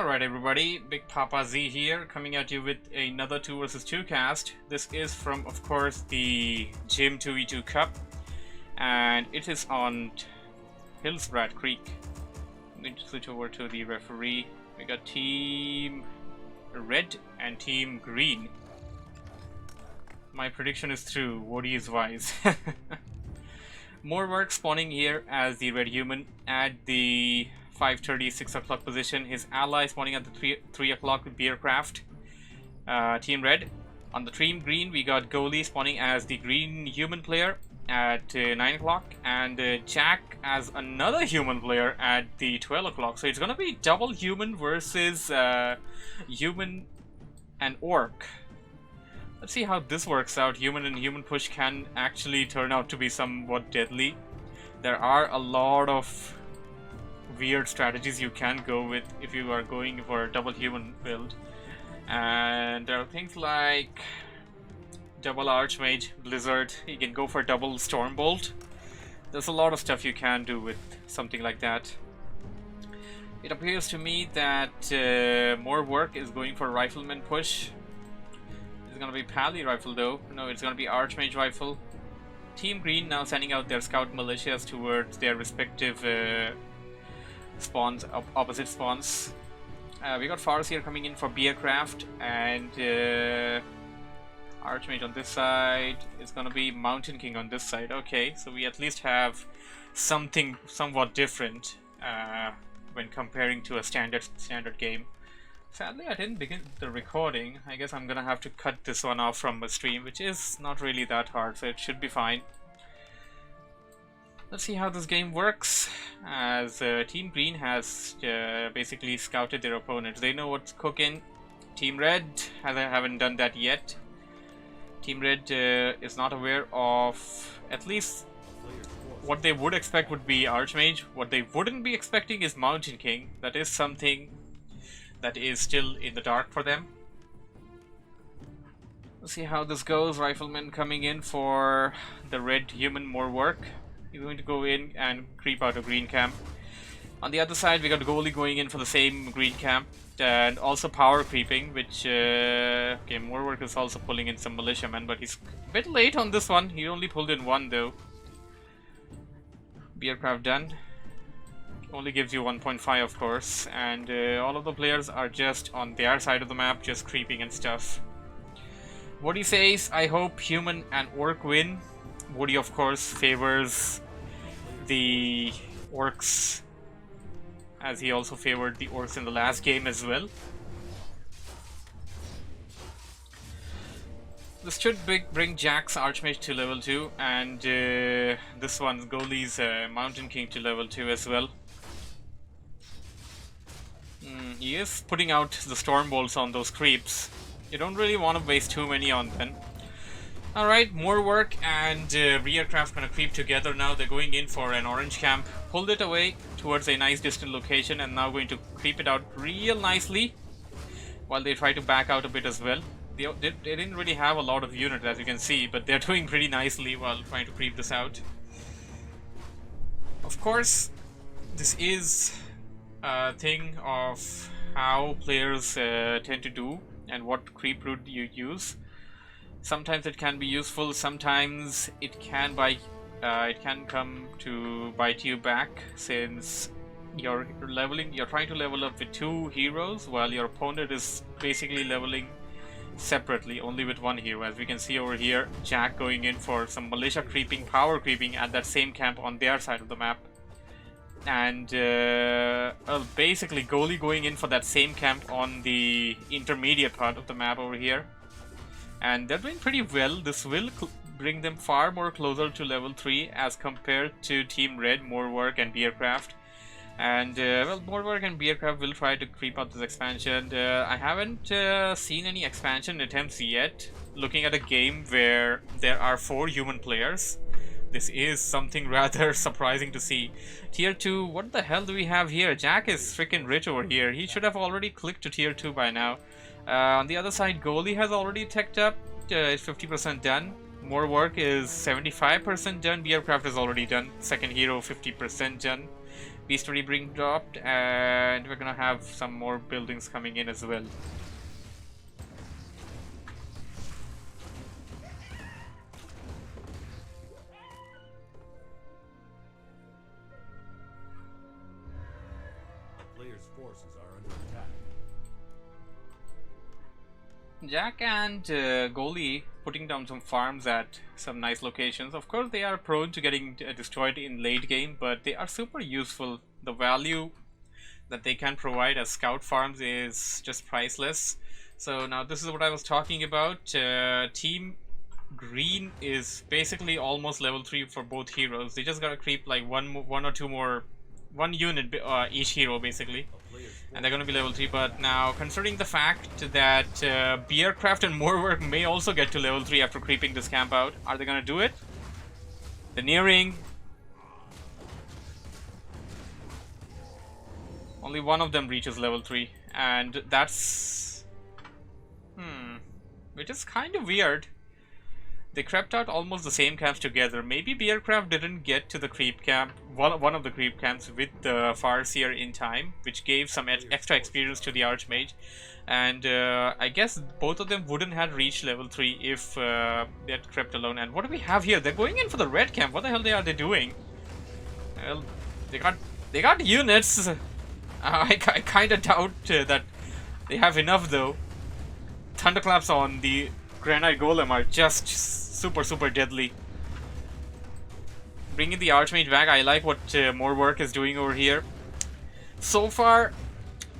Alright everybody, Big Papa Z here, coming at you with another 2 vs 2 cast. This is from, of course, the Gym 2v2 Cup, and it is on Hillsbrad Creek. I'm going to switch over to the referee. We got Team Red and Team Green. My prediction is true, Woody is wise. MoreWork spawning here as the red human at the 5:30, 6 o'clock position. His ally spawning at the 3 o'clock with BeerCraft. Team Red. On the Team Green, we got Gollie spawning as the green human player at 9 o'clock, and Jack as another human player at the 12 o'clock. So it's gonna be double human versus human and orc. Let's see how this works out. Human and human push can actually turn out to be somewhat deadly. There are a lot of weird strategies you can go with if you are going for a double human build, and there are things like double Archmage, Blizzard. You can go for double Stormbolt. There's a lot of stuff you can do with something like that. It appears to me that MoreWork is going for Rifleman push. It's gonna be Pally Rifle though. No, it's gonna be Archmage Rifle. Team Green now sending out their scout militias towards their respective spawns, opposite spawns. We got Fars here coming in for BeerCraft, and Archmage on this side. It's gonna be Mountain King on this side. Okay, so we at least have something somewhat different when comparing to a standard game. Sadly, I didn't begin the recording. I guess I'm gonna have to cut this one off from the stream, which is not really that hard, so it should be fine. Let's see how this game works, as Team Green has basically scouted their opponents. They know what's cooking. Team Red haven't done that yet. Team Red is not aware of, at least what they would expect would be Archmage. What they wouldn't be expecting is Mountain King. That is something that is still in the dark for them. Let's see how this goes. Rifleman coming in for the red human MoreWork. He's going to go in and creep out a green camp. On the other side, we got Gollie going in for the same green camp, and also power creeping, which okay, MoreWork is also pulling in some militiamen, but he's a bit late on this one. He only pulled in one though. BeerCraft done. Only gives you 1.5, of course, and all of the players are just on their side of the map, just creeping and stuff. Woody says, I hope human and orc win. Woody, of course, favors the orcs, as he also favored the orcs in the last game as well. This should bring Jack's Archmage to level 2, and this one's Gollie's Mountain King to level 2 as well. He is putting out the storm bolts on those creeps. You don't really want to waste too many on them. Alright, MoreWork and BeerCraft gonna creep together now. They're going in for an orange camp. Pulled it away towards a nice distant location, and now going to creep it out real nicely while they try to back out a bit as well. They didn't really have a lot of units, as you can see, but they're doing pretty nicely while trying to creep this out. Of course, this is a thing of how players tend to do and what creep route you use. Sometimes it can be useful, sometimes it can come to bite you back, since you're trying to level up with 2 heroes while your opponent is basically leveling separately only with 1 hero. As we can see over here, Jack going in for some militia creeping, power creeping at that same camp on their side of the map, and basically Gollie going in for that same camp on the intermediate part of the map over here. And they're doing pretty well. This will bring them far more closer to level 3 as compared to Team Red, MoreWork and BeerCraft. And well, MoreWork and BeerCraft will try to creep out this expansion. I haven't seen any expansion attempts yet. Looking at a game where there are 4 human players, this is something rather surprising to see. Tier 2, what the hell do we have here? Jack is freaking rich over here. He should have already clicked to Tier 2 by now. On the other side, Gollie has already teched up. It's 50% done. More work is 75% done. BeerCraft is already done. Second hero 50% done. Beast already being dropped, and we're gonna have some more buildings coming in as well. Players' forces are under attack. Jack and Gollie putting down some farms at some nice locations. Of course, they are prone to getting destroyed in late game, but they are super useful. The value that they can provide as scout farms is just priceless. So now this is what I was talking about. Team Green is basically almost level 3 for both heroes. They just gotta creep like one or two more, one unit each hero basically, and they're gonna be level 3. But now, considering the fact that BeerCraft and MoreWork may also get to level 3 after creeping this camp out, are they gonna do it? They're nearing. Only one of them reaches level 3, and that's which is kind of weird. They crept out almost the same camps together. Maybe BeerCraft didn't get to the creep camp, one of the creep camps with the Farseer in time, which gave some extra experience to the Archmage. And I guess both of them wouldn't have reached level 3 if they had crept alone. And what do we have here? They're going in for the red camp. What the hell are they doing? Well, they got units. I kind of doubt that they have enough though. Thunderclaps on the Granite Golem are just super deadly. Bringing the Archmage back, I like what MoreWork is doing over here. So far,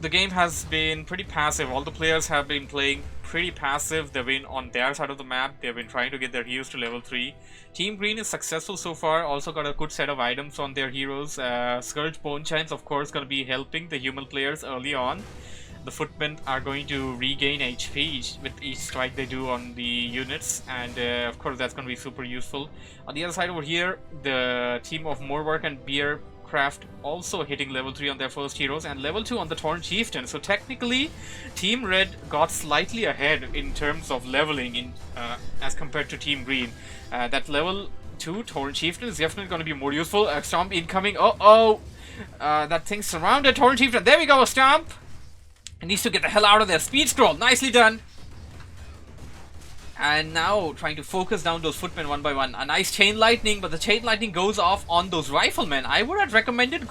the game has been pretty passive. All the players have been playing pretty passive. They've been on their side of the map. They've been trying to get their heroes to level 3. Team Green is successful so far. Also got a good set of items on their heroes. Scourge Bone Chimes, of course, going to be helping the human players early on. The footmen are going to regain HP with each strike they do on the units, and of course that's going to be super useful. On the other side over here, the team of MoreWork and BeerCraft also hitting level 3 on their first heroes and level 2 on the Torn Chieftain. So technically, Team Red got slightly ahead in terms of leveling as compared to Team Green. That level 2 Torn Chieftain is definitely going to be more useful. A Stomp incoming. That thing surrounded Torn Chieftain. There we go, a Stomp. It needs to get the hell out of there. Speed scroll, nicely done. And now trying to focus down those footmen one by one. A nice chain lightning, but the chain lightning goes off on those riflemen. I would have recommended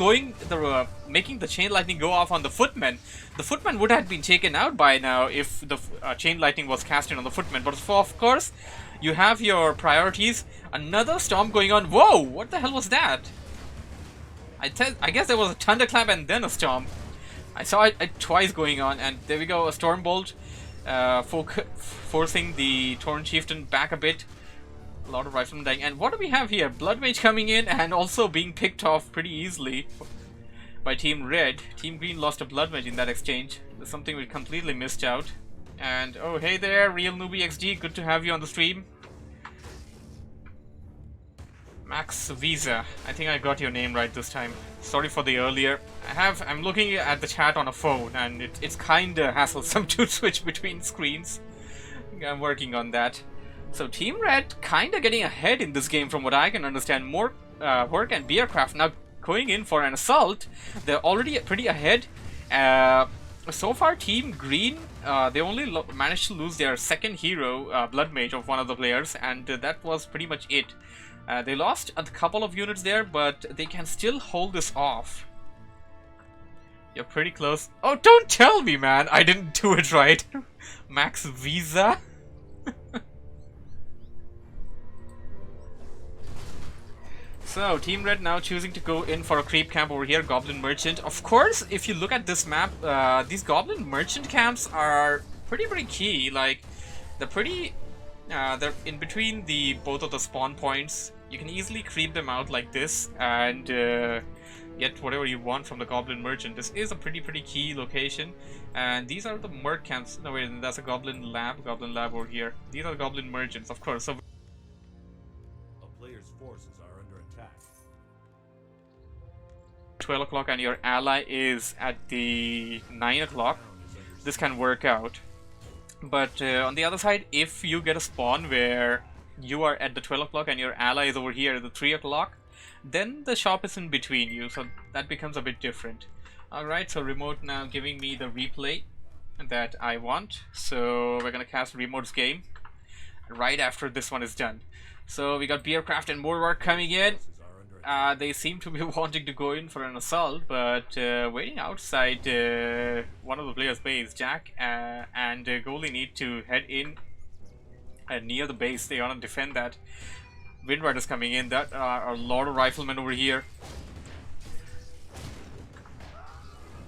making the chain lightning go off on the footmen. The footmen would have been taken out by now if the chain lightning was casted on the footmen. But of course, you have your priorities. Another storm going on. Whoa, what the hell was that? I guess there was a thunderclap and then a storm. I saw it twice going on, and there we go, a Storm Bolt forcing the Torn Chieftain back a bit. A lot of riflemen dying. And what do we have here? Blood Mage coming in and also being picked off pretty easily by Team Red. Team Green lost a Blood Mage in that exchange. That's something we completely missed out. And oh, hey there, Real Newbie XD, good to have you on the stream. Max Visa, I think I got your name right this time. Sorry for the earlier. I'm looking at the chat on a phone, and it's kinda hassle-some to switch between screens. I'm working on that. So Team Red kinda getting ahead in this game from what I can understand. MoreWork and BeerCraft now going in for an assault. They're already pretty ahead. So far, Team Green, they only managed to lose their second hero, Blood Mage, of one of the players, and that was pretty much it. They lost a couple of units there, but they can still hold this off. You're pretty close. Oh, don't tell me, man! I didn't do it right. Max Visa? So, Team Red now choosing to go in for a creep camp over here, Goblin Merchant. Of course, if you look at this map, these Goblin Merchant camps are pretty key. Like, they're in between both of the spawn points. You can easily creep them out like this and get whatever you want from the Goblin Merchant. This is a pretty key location. And these are the Merc camps. No, wait, that's a Goblin Lab over here. These are the Goblin Merchants, of course. So A player's forces are under attack. 12 o'clock and your ally is at the 9 o'clock. This can work out. But on the other side, if you get a spawn where you are at the 12 o'clock and your ally is over here at the 3 o'clock, then the shop is in between you, so that becomes a bit different. Alright, so remote now giving me the replay that I want, so we're gonna cast remote's game right after this one is done. So we got BeerCraft and MoreWork coming in. They seem to be wanting to go in for an assault, but waiting outside one of the players' base. Jack and Gollie need to head in near the base. They want to defend that. Wind Riders coming in. That are a lot of riflemen over here.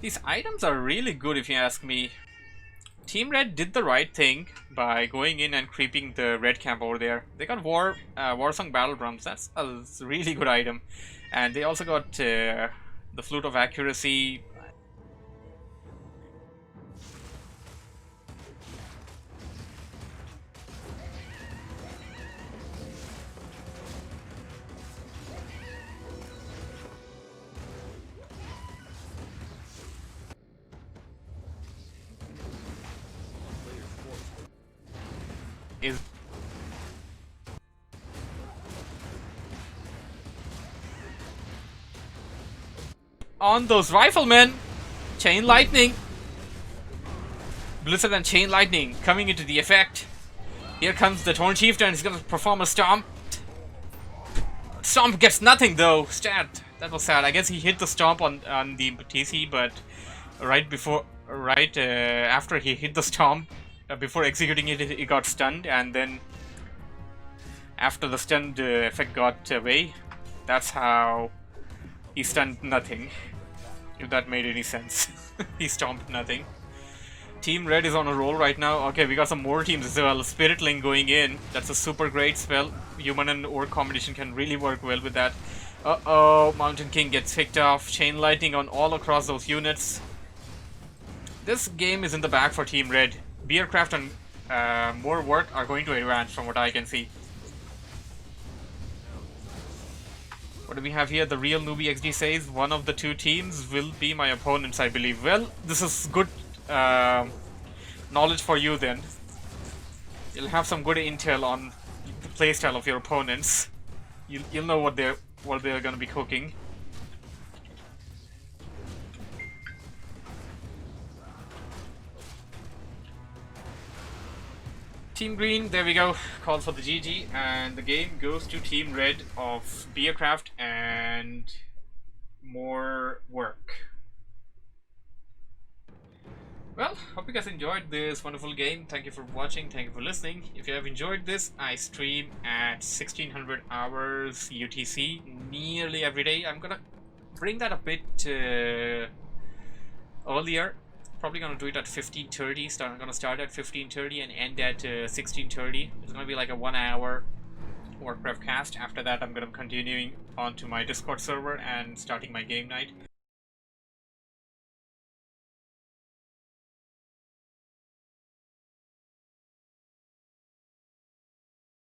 These items are really good if you ask me. Team Red did the right thing by going in and creeping the red camp over there. They got Warsong Battle Drums. That's a really good item. And they also got the Flute of Accuracy. Is on those riflemen. Chain Lightning. Blizzard and Chain Lightning coming into the effect. Here comes the Torn Chieftain. He's gonna perform a stomp. Stomp gets nothing though. Stat. That was sad. I guess he hit the stomp on the TC, but right after he hit the stomp, before executing it, he got stunned, and then after the stunned effect got away, that's how he stunned nothing. If that made any sense. He stomped nothing. Team Red is on a roll right now. Okay, we got some more teams as well. Spirit Link going in. That's a super great spell. Human and Orc combination can really work well with that. Uh-oh, Mountain King gets picked off. Chain Lightning on all across those units. This game is in the bag for Team Red. BeerCraft and MoreWork are going to advance from what I can see. What do we have here? The real newbie XD says one of the two teams will be my opponents, I believe. Well, this is good knowledge for you then. You'll have some good intel on the playstyle of your opponents. You'll know what they're gonna be cooking. Team Green, there we go, call for the GG, and the game goes to Team Red of BeerCraft and MoreWork. Well, hope you guys enjoyed this wonderful game. Thank you for watching, thank you for listening. If you have enjoyed this, I stream at 1600 hours UTC nearly every day. I'm gonna bring that a bit earlier. Probably gonna do it at 15:30. I'm gonna start at 15:30 and end at 16:30. It's gonna be like a 1 hour WarCraft cast. After that, I'm gonna be continuing on to my Discord server and starting my game night.